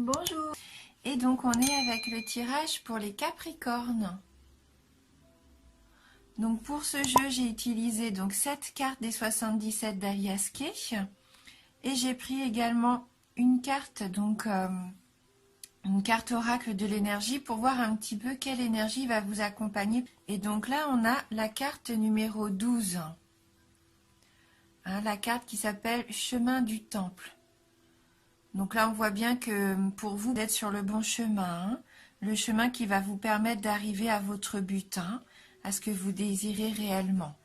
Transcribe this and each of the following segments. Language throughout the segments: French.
Bonjour. Et donc on est avec le tirage pour les Capricornes. Donc pour ce jeu, j'ai utilisé donc 7 cartes des 77 d'Alias Kay. Et j'ai pris également une carte, donc une carte oracle de l'énergie pour voir un petit peu quelle énergie va vous accompagner. Et donc là, on a la carte numéro 12. La carte qui s'appelle Chemin du Temple. Donc là, on voit bien que pour vous, vous êtes sur le bon chemin. Le chemin qui va vous permettre d'arriver à votre but, à ce que vous désirez réellement.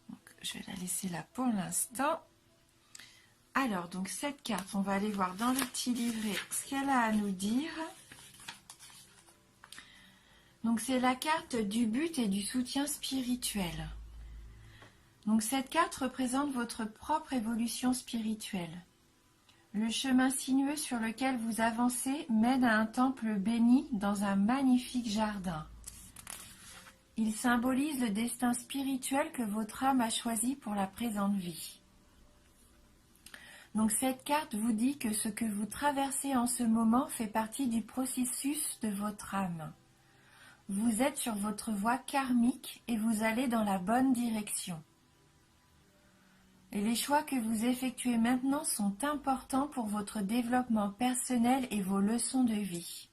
Donc, je vais la laisser là pour l'instant. Alors, donc cette carte, on va aller voir dans le petit livret ce qu'elle a à nous dire. Donc c'est la carte du but et du soutien spirituel. Donc cette carte représente votre propre évolution spirituelle. Le chemin sinueux sur lequel vous avancez mène à un temple béni dans un magnifique jardin. Il symbolise le destin spirituel que votre âme a choisi pour la présente vie. Donc cette carte vous dit que ce que vous traversez en ce moment fait partie du processus de votre âme. Vous êtes sur votre voie karmique et vous allez dans la bonne direction. Et les choix que vous effectuez maintenant sont importants pour votre développement personnel et vos leçons de vie.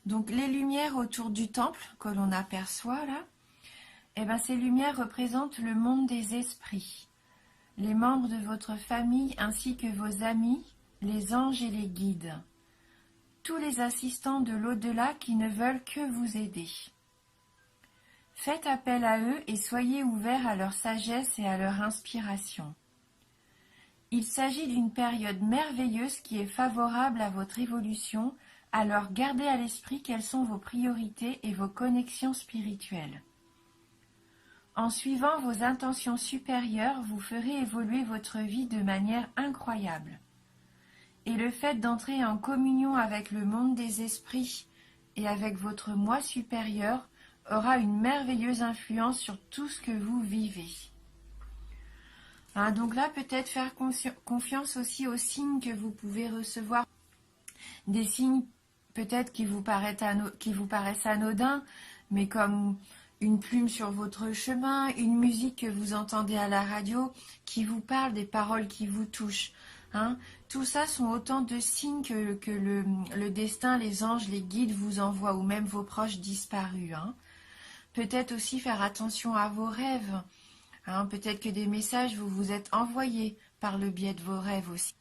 Donc les lumières autour du temple que l'on aperçoit là, ces lumières représentent le monde des esprits, les membres de votre famille ainsi que vos amis, les anges et les guides, tous les assistants de l'au-delà qui ne veulent que vous aider. Faites appel à eux et soyez ouverts à leur sagesse et à leur inspiration. Il s'agit d'une période merveilleuse qui est favorable à votre évolution, alors gardez à l'esprit quelles sont vos priorités et vos connexions spirituelles. En suivant vos intentions supérieures, vous ferez évoluer votre vie de manière incroyable. Et le fait d'entrer en communion avec le monde des esprits et avec votre moi supérieur aura une merveilleuse influence sur tout ce que vous vivez. Donc là, peut-être faire confiance aussi aux signes que vous pouvez recevoir. Des signes peut-être qui vous paraissent anodins, mais comme une plume sur votre chemin, une musique que vous entendez à la radio, qui vous parle, des paroles qui vous touchent. Tout ça sont autant de signes que le destin, les anges, les guides vous envoient, ou même vos proches disparus. Peut-être aussi faire attention à vos rêves. Peut-être que des messages vous êtes envoyés par le biais de vos rêves aussi.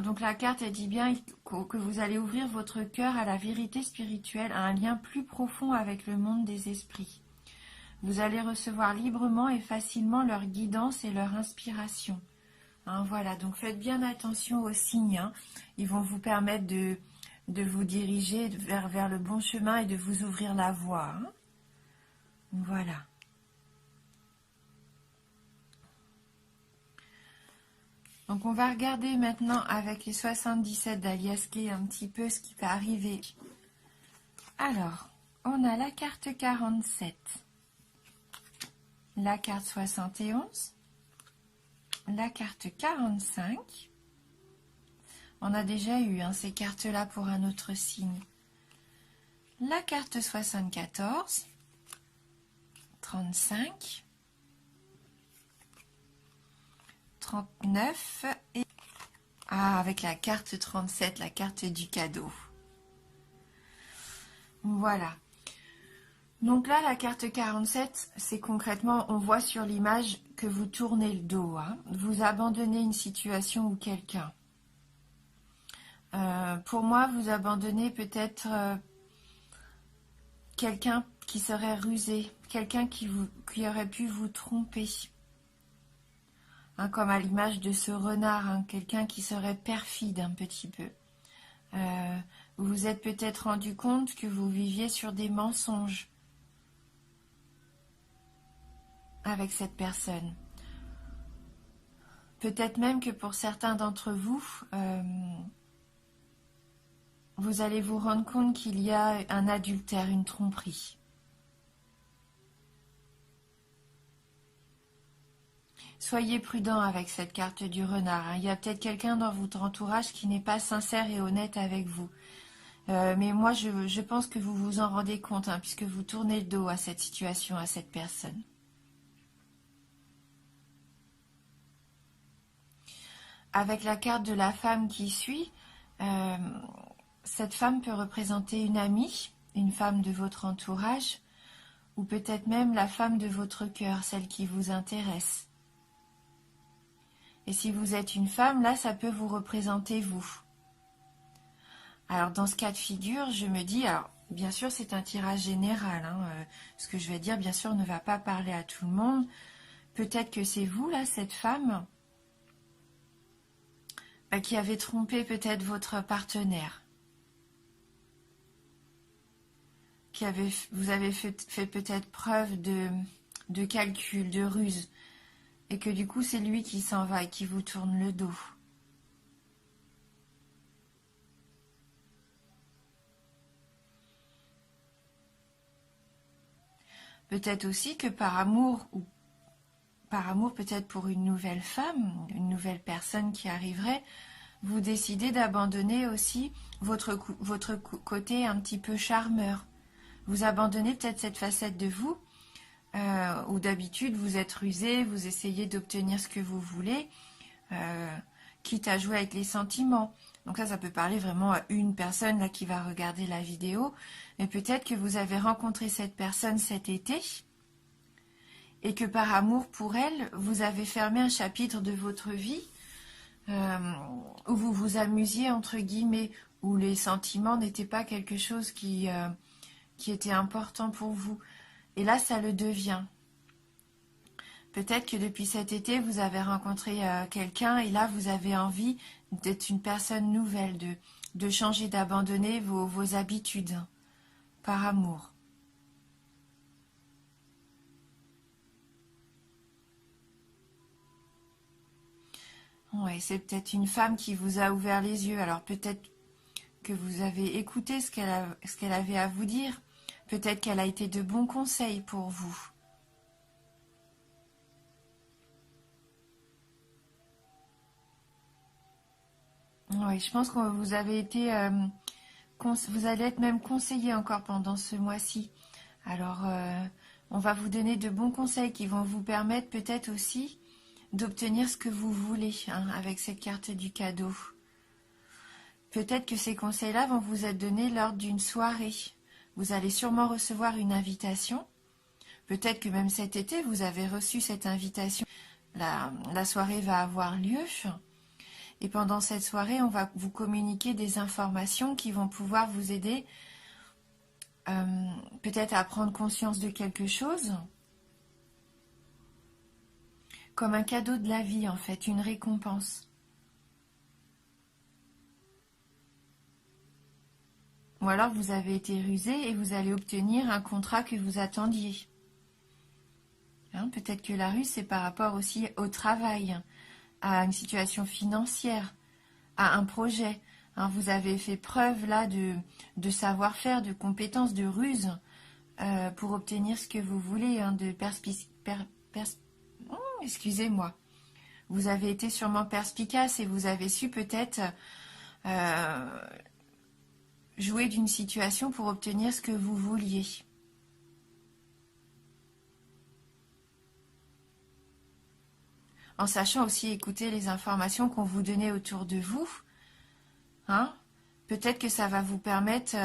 Donc la carte, elle dit bien que vous allez ouvrir votre cœur à la vérité spirituelle, à un lien plus profond avec le monde des esprits. Vous allez recevoir librement et facilement leur guidance et leur inspiration. Voilà, donc faites bien attention aux signes. Ils vont vous permettre de vous diriger vers le bon chemin et de vous ouvrir la voie. Voilà. Donc on va regarder maintenant avec les 77 d'Alias Kay un petit peu ce qui va arriver. Alors, on a la carte 47, la carte 71, la carte 45. On a déjà eu ces cartes-là pour un autre signe. La carte 74, 35, 39 et... avec la carte 37, la carte du cadeau. Voilà. Donc là, la carte 47, c'est concrètement, on voit sur l'image que vous tournez le dos. Vous abandonnez une situation ou quelqu'un. Pour moi, vous abandonnez peut-être quelqu'un qui serait rusé, quelqu'un qui aurait pu vous tromper. Comme à l'image de ce renard, quelqu'un qui serait perfide un petit peu. Vous vous êtes peut-être rendu compte que vous viviez sur des mensonges avec cette personne. Peut-être même que pour certains d'entre vous, vous allez vous rendre compte qu'il y a un adultère, une tromperie. Soyez prudent avec cette carte du renard, hein. Il y a peut-être quelqu'un dans votre entourage qui n'est pas sincère et honnête avec vous. Mais moi, je pense que vous vous en rendez compte, hein, puisque vous tournez le dos à cette situation, à cette personne. Avec la carte de la femme qui suit, cette femme peut représenter une amie, une femme de votre entourage, ou peut-être même la femme de votre cœur, celle qui vous intéresse. Et si vous êtes une femme, là, ça peut vous représenter vous. Alors, dans ce cas de figure, je me dis, alors, bien sûr, c'est un tirage général, hein, ce que je vais dire, bien sûr, ne va pas parler à tout le monde. Peut-être que c'est vous, là, cette femme, qui avez trompé peut-être votre partenaire. Vous avez fait peut-être preuve de calcul, de ruse, et que du coup, c'est lui qui s'en va et qui vous tourne le dos. Peut-être aussi que par amour, ou par amour peut-être pour une nouvelle femme, une nouvelle personne qui arriverait, vous décidez d'abandonner aussi votre côté un petit peu charmeur. Vous abandonnez peut-être cette facette de vous, où d'habitude vous êtes rusé, vous essayez d'obtenir ce que vous voulez, quitte à jouer avec les sentiments. Donc ça peut parler vraiment à une personne là qui va regarder la vidéo. Mais peut-être que vous avez rencontré cette personne cet été et que par amour pour elle, vous avez fermé un chapitre de votre vie où vous vous amusiez entre guillemets, où les sentiments n'étaient pas quelque chose qui était important pour vous. Et là, ça le devient. Peut-être que depuis cet été, vous avez rencontré quelqu'un et là, vous avez envie d'être une personne nouvelle, de changer, d'abandonner vos habitudes par amour. Oui, c'est peut-être une femme qui vous a ouvert les yeux. Alors peut-être que vous avez écouté ce qu'elle avait à vous dire. Peut-être qu'elle a été de bons conseils pour vous. Oui, je pense que vous avez été, vous allez être même conseillé encore pendant ce mois-ci. Alors, on va vous donner de bons conseils qui vont vous permettre peut-être aussi d'obtenir ce que vous voulez, hein, avec cette carte du cadeau. Peut-être que ces conseils-là vont vous être donnés lors d'une soirée. Vous allez sûrement recevoir une invitation. Peut-être que même cet été, vous avez reçu cette invitation. La soirée va avoir lieu. Et pendant cette soirée, on va vous communiquer des informations qui vont pouvoir vous aider peut-être à prendre conscience de quelque chose, comme un cadeau de la vie en fait, une récompense. Ou alors vous avez été rusé et vous allez obtenir un contrat que vous attendiez. Hein, peut-être que la ruse, c'est par rapport aussi au travail, à une situation financière, à un projet. Hein, vous avez fait preuve là de savoir-faire, de compétences, de ruse pour obtenir ce que vous voulez, hein, excusez-moi. Vous avez été sûrement perspicace et vous avez su peut-être jouer d'une situation pour obtenir ce que vous vouliez. En sachant aussi écouter les informations qu'on vous donnait autour de vous, hein, peut-être que ça va vous permettre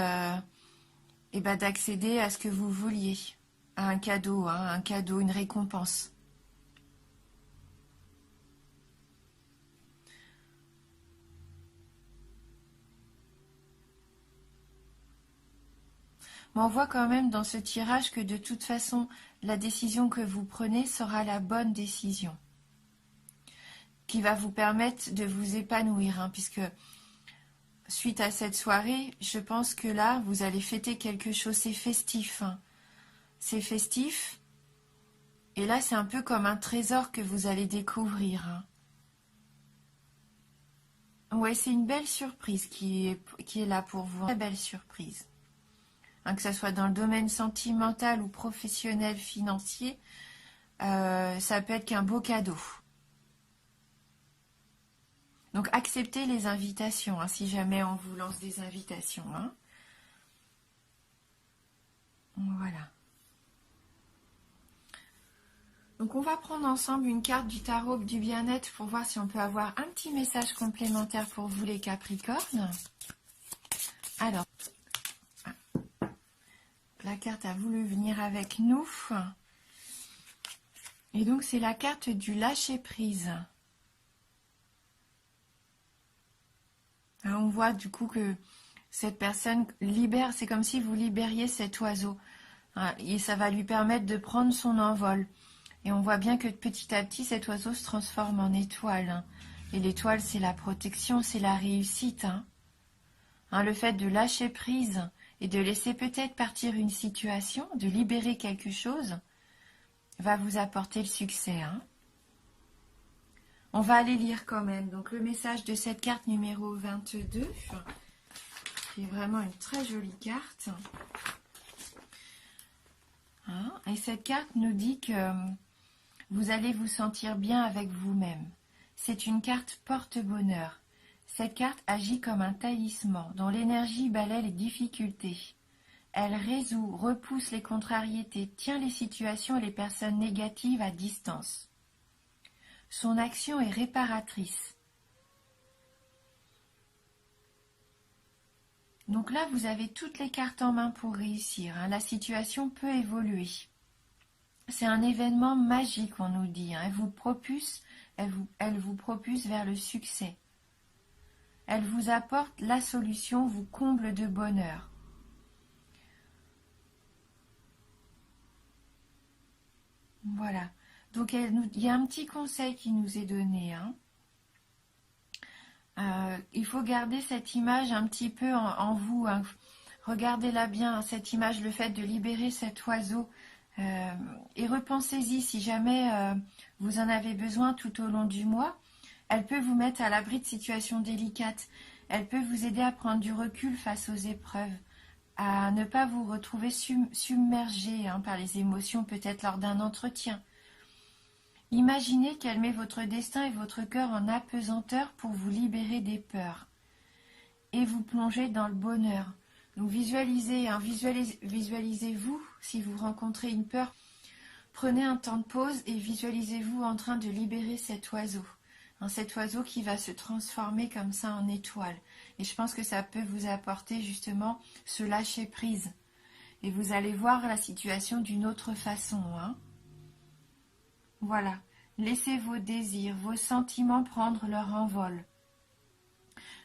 d'accéder à ce que vous vouliez, à un cadeau, hein, une récompense. Mais on voit quand même dans ce tirage que de toute façon, la décision que vous prenez sera la bonne décision, qui va vous permettre de vous épanouir, hein, puisque suite à cette soirée, je pense que là, vous allez fêter quelque chose, c'est festif. Hein. C'est festif, et là, c'est un peu comme un trésor que vous allez découvrir. Hein. Ouais, c'est une belle surprise qui est là pour vous, une très belle surprise. Hein, que ce soit dans le domaine sentimental ou professionnel, financier, ça peut être qu'un beau cadeau. Donc acceptez les invitations, hein, si jamais on vous lance des invitations. Hein. Voilà. Donc on va prendre ensemble une carte du tarot du bien-être pour voir si on peut avoir un petit message complémentaire pour vous les Capricornes. Alors, la carte a voulu venir avec nous. Et donc c'est la carte du lâcher-prise. On voit du coup que cette personne libère, c'est comme si vous libériez cet oiseau. Et ça va lui permettre de prendre son envol. Et on voit bien que petit à petit, cet oiseau se transforme en étoile. Et l'étoile, c'est la protection, c'est la réussite. Le fait de lâcher prise et de laisser peut-être partir une situation, de libérer quelque chose, va vous apporter le succès. On va aller lire quand même. Donc le message de cette carte numéro 22, qui est vraiment une très jolie carte. Et cette carte nous dit que vous allez vous sentir bien avec vous-même. C'est une carte porte-bonheur. Cette carte agit comme un talisman dont l'énergie balaie les difficultés. Elle résout, repousse les contrariétés, tient les situations et les personnes négatives à distance. Son action est réparatrice. Donc là, vous avez toutes les cartes en main pour réussir. La situation peut évoluer. C'est un événement magique, on nous dit. Elle vous propulse vers le succès. Elle vous apporte la solution, vous comble de bonheur. Voilà. Donc il y a un petit conseil qui nous est donné. Il faut garder cette image un petit peu en vous. Regardez-la bien, cette image, le fait de libérer cet oiseau. Et repensez-y si jamais vous en avez besoin tout au long du mois. Elle peut vous mettre à l'abri de situations délicates. Elle peut vous aider à prendre du recul face aux épreuves, à ne pas vous retrouver submergé par les émotions, peut-être lors d'un entretien. Imaginez qu'elle met votre destin et votre cœur en apesanteur pour vous libérer des peurs et vous plonger dans le bonheur. Donc visualisez-vous si vous rencontrez une peur. Prenez un temps de pause et visualisez-vous en train de libérer cet oiseau. Cet oiseau qui va se transformer comme ça en étoile. Et je pense que ça peut vous apporter justement ce lâcher prise. Et vous allez voir la situation d'une autre façon. Voilà. Laissez vos désirs, vos sentiments prendre leur envol.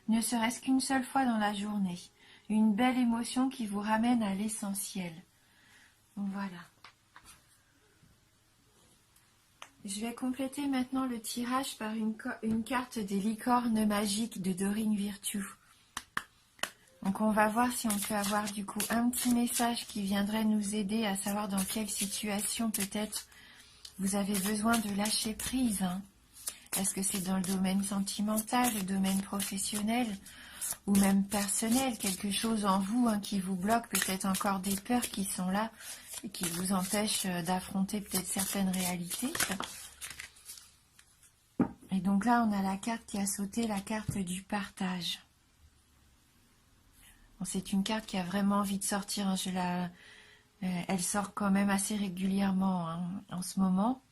Ne serait-ce qu'une seule fois dans la journée. Une belle émotion qui vous ramène à l'essentiel. Voilà. Je vais compléter maintenant le tirage par une carte des licornes magiques de Dorine Virtue. Donc on va voir si on peut avoir du coup un petit message qui viendrait nous aider à savoir dans quelle situation peut-être vous avez besoin de lâcher prise. Est-ce que c'est dans le domaine sentimental, le domaine professionnel ou même personnel, quelque chose en vous qui vous bloque, peut-être encore des peurs qui sont là et qui vous empêchent d'affronter peut-être certaines réalités. Et donc là, on a la carte qui a sauté, la carte du partage. Bon, c'est une carte qui a vraiment envie de sortir. Elle sort quand même assez régulièrement en ce moment.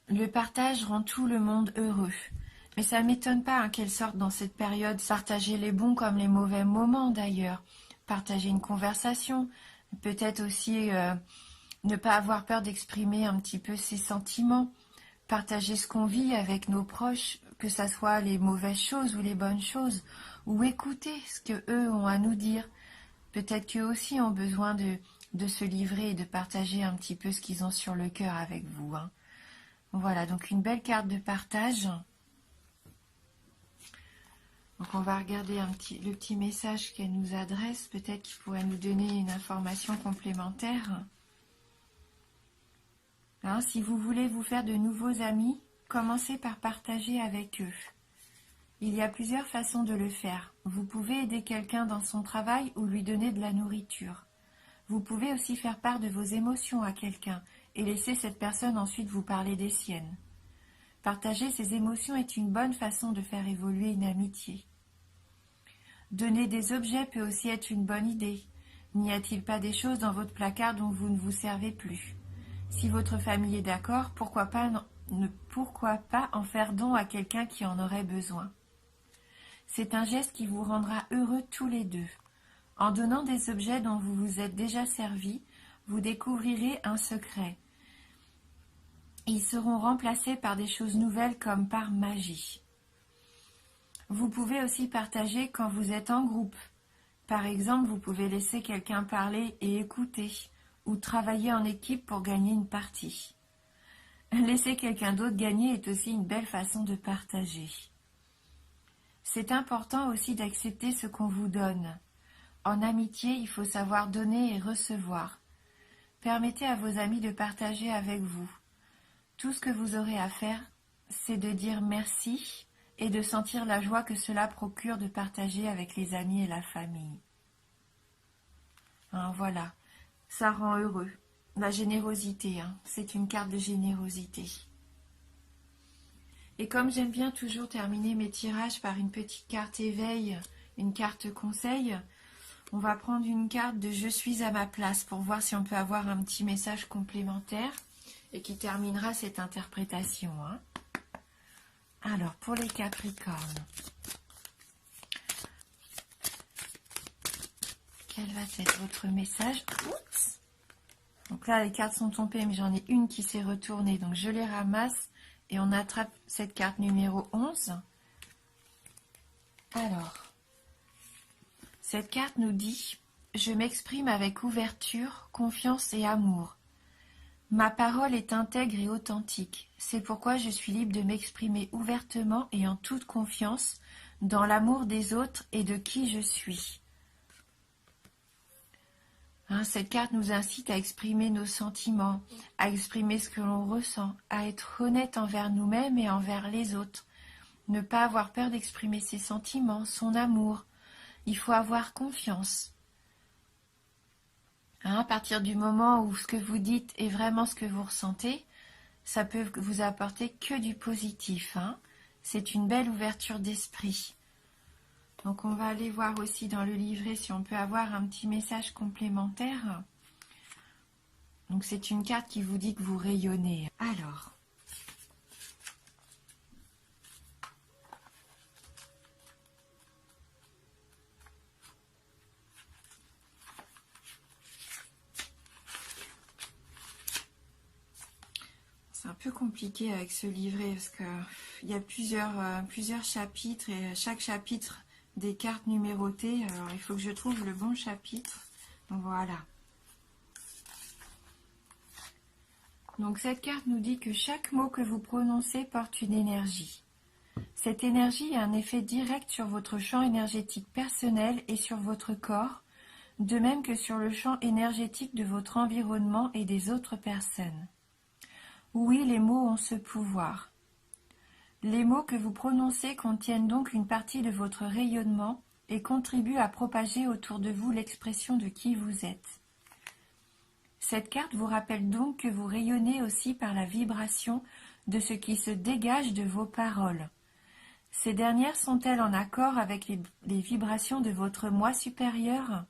Le partage rend tout le monde heureux. Mais ça ne m'étonne pas qu'elle sorte dans cette période. Partager les bons comme les mauvais moments d'ailleurs. Partager une conversation. Peut-être aussi ne pas avoir peur d'exprimer un petit peu ses sentiments. Partager ce qu'on vit avec nos proches, que ce soit les mauvaises choses ou les bonnes choses. Ou écouter ce qu'eux ont à nous dire. Peut-être qu'eux aussi ont besoin de se livrer et de partager un petit peu ce qu'ils ont sur le cœur avec vous. Voilà, donc une belle carte de partage. Donc on va regarder le petit message qu'elle nous adresse, peut-être qu'il pourrait nous donner une information complémentaire. Si vous voulez vous faire de nouveaux amis, commencez par partager avec eux. Il y a plusieurs façons de le faire. Vous pouvez aider quelqu'un dans son travail ou lui donner de la nourriture. Vous pouvez aussi faire part de vos émotions à quelqu'un et laisser cette personne ensuite vous parler des siennes. Partager ses émotions est une bonne façon de faire évoluer une amitié. Donner des objets peut aussi être une bonne idée. N'y a-t-il pas des choses dans votre placard dont vous ne vous servez plus? Si votre famille est d'accord, pourquoi pas en faire don à quelqu'un qui en aurait besoin? C'est un geste qui vous rendra heureux tous les deux. En donnant des objets dont vous vous êtes déjà servi, vous découvrirez un secret. Ils seront remplacés par des choses nouvelles comme par magie. Vous pouvez aussi partager quand vous êtes en groupe. Par exemple, vous pouvez laisser quelqu'un parler et écouter, ou travailler en équipe pour gagner une partie. Laisser quelqu'un d'autre gagner est aussi une belle façon de partager. C'est important aussi d'accepter ce qu'on vous donne. En amitié, il faut savoir donner et recevoir. Permettez à vos amis de partager avec vous. Tout ce que vous aurez à faire, c'est de dire merci et de sentir la joie que cela procure de partager avec les amis et la famille. Voilà, ça rend heureux. La générosité, c'est une carte de générosité. Et comme j'aime bien toujours terminer mes tirages par une petite carte éveil, une carte conseil, on va prendre une carte de « Je suis à ma place » pour voir si on peut avoir un petit message complémentaire et qui terminera cette interprétation. Alors, pour les Capricornes, quel va être votre message? Oups! Donc là, les cartes sont tombées, mais j'en ai une qui s'est retournée, donc je les ramasse et on attrape cette carte numéro 11. Alors, cette carte nous dit « Je m'exprime avec ouverture, confiance et amour. Ma parole est intègre et authentique. C'est pourquoi je suis libre de m'exprimer ouvertement et en toute confiance dans l'amour des autres et de qui je suis. » Cette carte nous incite à exprimer nos sentiments, à exprimer ce que l'on ressent, à être honnête envers nous-mêmes et envers les autres. Ne pas avoir peur d'exprimer ses sentiments, son amour. Il faut avoir confiance. À partir du moment où ce que vous dites est vraiment ce que vous ressentez, ça peut vous apporter que du positif. C'est une belle ouverture d'esprit. Donc on va aller voir aussi dans le livret si on peut avoir un petit message complémentaire. Donc c'est une carte qui vous dit que vous rayonnez. Alors, c'est un peu compliqué avec ce livret parce qu'il y a plusieurs chapitres et chaque chapitre des cartes numérotées. Alors il faut que je trouve le bon chapitre. Donc voilà. Donc cette carte nous dit que chaque mot que vous prononcez porte une énergie. Cette énergie a un effet direct sur votre champ énergétique personnel et sur votre corps, de même que sur le champ énergétique de votre environnement et des autres personnes. Oui, les mots ont ce pouvoir. Les mots que vous prononcez contiennent donc une partie de votre rayonnement et contribuent à propager autour de vous l'expression de qui vous êtes. Cette carte vous rappelle donc que vous rayonnez aussi par la vibration de ce qui se dégage de vos paroles. Ces dernières sont-elles en accord avec les vibrations de votre moi supérieur?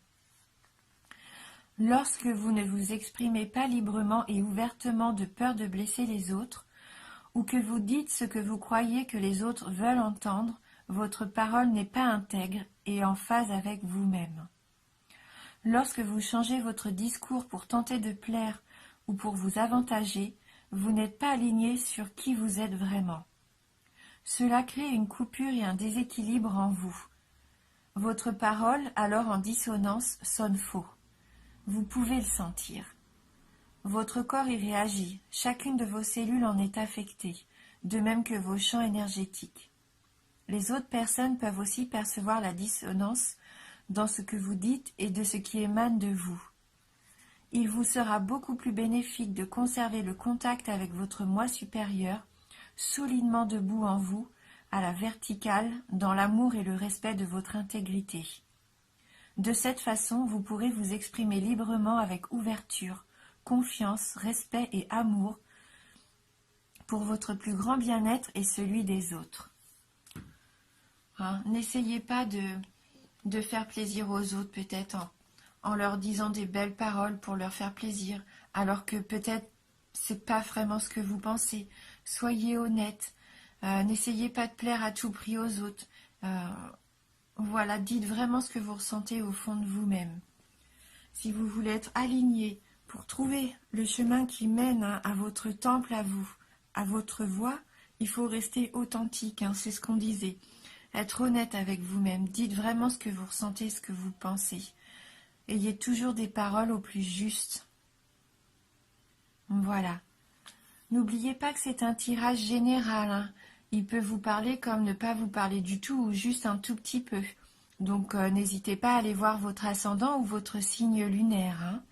Lorsque vous ne vous exprimez pas librement et ouvertement de peur de blesser les autres, ou que vous dites ce que vous croyez que les autres veulent entendre, votre parole n'est pas intègre et en phase avec vous-même. Lorsque vous changez votre discours pour tenter de plaire ou pour vous avantager, vous n'êtes pas aligné sur qui vous êtes vraiment. Cela crée une coupure et un déséquilibre en vous. Votre parole, alors en dissonance, sonne faux. Vous pouvez le sentir. Votre corps y réagit, chacune de vos cellules en est affectée, de même que vos champs énergétiques. Les autres personnes peuvent aussi percevoir la dissonance dans ce que vous dites et de ce qui émane de vous. Il vous sera beaucoup plus bénéfique de conserver le contact avec votre moi supérieur, solidement debout en vous, à la verticale, dans l'amour et le respect de votre intégrité. De cette façon, vous pourrez vous exprimer librement avec ouverture, confiance, respect et amour pour votre plus grand bien-être et celui des autres. Hein, n'essayez pas de faire plaisir aux autres, peut-être en leur disant des belles paroles pour leur faire plaisir, alors que peut-être c'est pas vraiment ce que vous pensez. Soyez honnête. N'essayez pas de plaire à tout prix aux autres. Voilà, dites vraiment ce que vous ressentez au fond de vous-même. Si vous voulez être aligné pour trouver le chemin qui mène à votre temple, à vous, à votre voie, il faut rester authentique, hein, c'est ce qu'on disait. Être honnête avec vous-même, dites vraiment ce que vous ressentez, ce que vous pensez. Ayez toujours des paroles au plus juste. Voilà. N'oubliez pas que c'est un tirage général, hein. Il peut vous parler comme ne pas vous parler du tout ou juste un tout petit peu. Donc n'hésitez pas à aller voir votre ascendant ou votre signe lunaire, hein.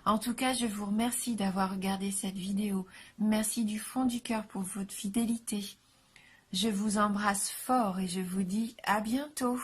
En tout cas, je vous remercie d'avoir regardé cette vidéo. Merci du fond du cœur pour votre fidélité. Je vous embrasse fort et je vous dis à bientôt.